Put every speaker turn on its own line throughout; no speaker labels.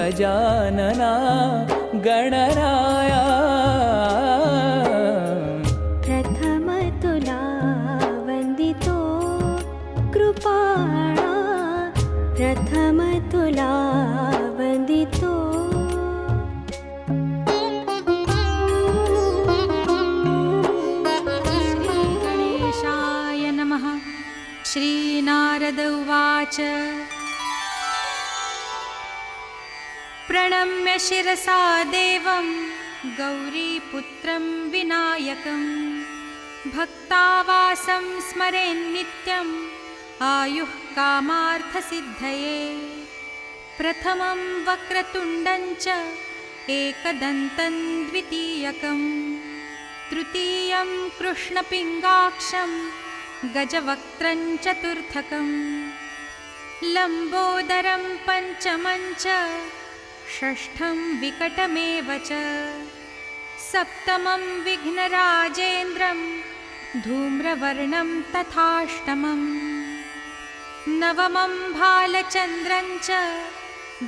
गजानना गणराया
प्रथम तुला वंदितो कृपाळा प्रथम तुला वंदितो
गणेशाय नमः। श्रीनारद उवाच प्रणम्य शिरसा देवं गौरीपुत्रं विनायकं भक्तावासं स्मरेन्नित्यम् आयुः कामार्थसिद्धये प्रथमं वक्रतुण्डं च एकदन्तं द्वितीयकं तृतीयं कृष्णपिङ्गाक्षं गजवक्त्रं चतुर्थकं लम्बोदरं पञ्चमं च षष्ठं विकटमेव च सप्तमं विघ्नराजेन्द्रं धूम्रवर्णं तथाष्टमं नवमं भालचन्द्रं च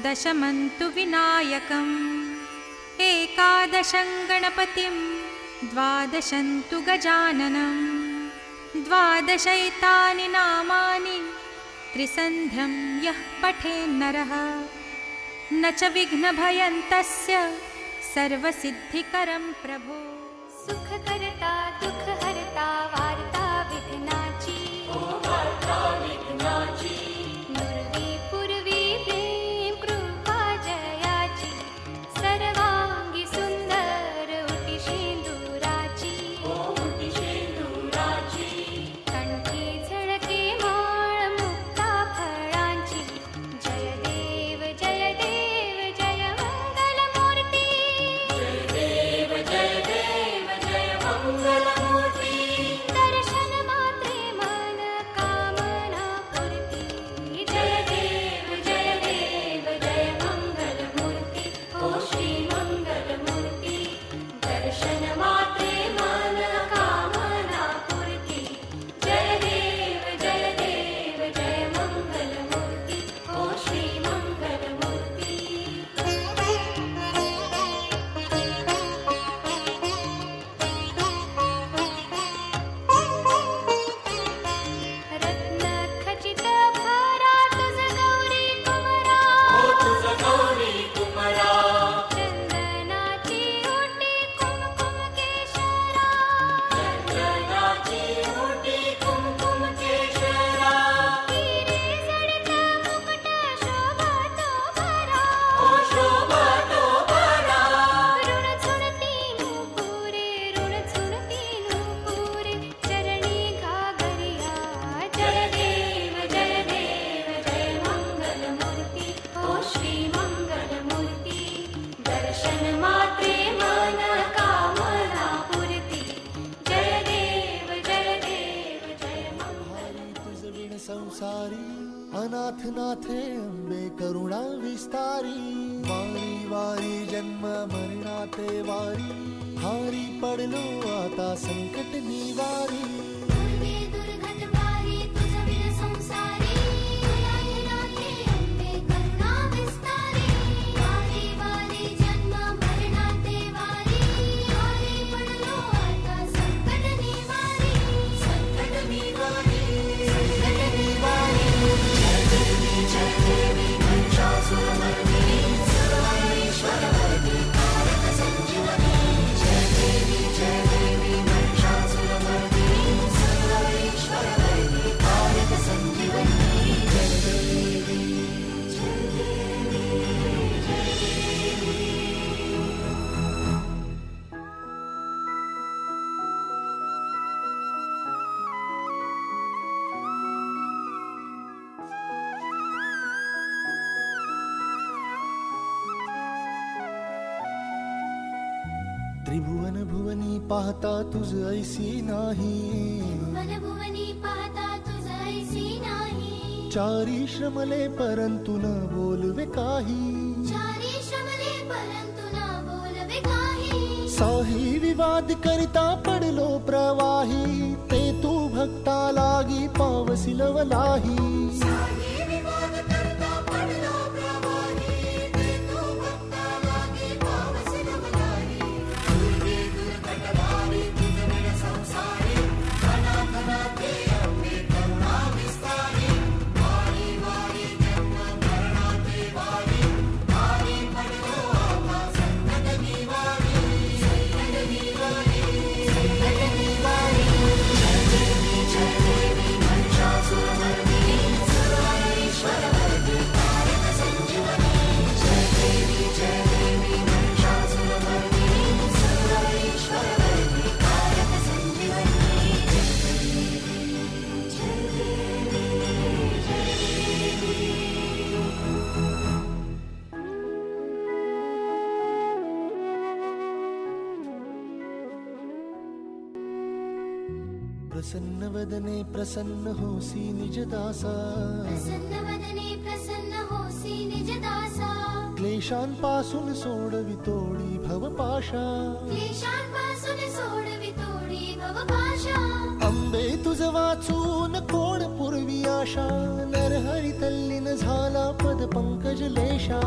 दशमं तु विनायकम् एकादशं गणपतिं द्वादशं तु गजाननं द्वादशैतानि नामानि त्रिसन्ध्यं यः पठेन्नरः न च विघ्नभयं तस्य सर्वसिद्धिकरं प्रभो।
सुखकर्ता दुःखहर्ता वार्ता विघ्नाची नुरवी पूर्वी प्रेम कृपा जयाची सर्वांगी सुंदर उटी शेंदुराची कंठी झळके माळ मुक्ता फळांची जय देव जय देव जय मंगलमूर्ती दर्शन मात्रे मन कामना पूर्ती जय देव जय मंगलमूर्ती ओ श्री मंगलमूर्ती दर्शन मात्रे मन कामना पूर्ती जय देव जय मंगलमूर्ती ओ श्री मंगलमूर्ती। रत्न खचित भरा तुझ गौरी कुमरा चंदनाची ओटी कुमकुम केशरा हिरे जडित मुकुट शोभा तो भरा ऋण झुणती नूपुरे चरणी घागरिया जय देव जय मंगलमूर्ती ओ श्री मंगलमूर्ती दर्शन मात्रे मन कामना पूर्ती जय देव जय मंगलमूर्ती।
तुझ विण संसारी अनाथ नाथे अंबे करुणा विस्तारी वारी वारी जन्म मरणाते वारी हारी पडलो आता संकट निवारी
दुर्गे दुर्गत पारी तुझ विण संसारी अनाथ नाथे अंबे करुणा विस्तारी वारी वारी जन्म मरणाते वारी हारी पडलो आता संकट निवारी
त्रिभुवन भुवनी पाहता तुझ ऐसी नाही
भुवनी पाहता तुझ ऐसी नाही
चारी श्रमले परंतु न बोलवे काही
चारी श्रमले परंतु न बोलवे काही
साही विवाद करिता पडलो प्रवाही ते तू भक्ता लागी पावसिलवलाही
साही विवाद करता पडलो प्रवाही ते तू
प्रसन्न वदने प्रसन्न होसी निजदासा
प्रसन्न वदने प्रसन्न होसी निजदासा
क्लेशांपासून सोडवितोडी भवपाशा
क्लेशांपासून सोडवितोडी भवपाशा
अंबे तुझ वाचून कोण पूर्वी आशा नरहरी तल्लीन झाला पद पंकज लेशा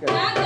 करा.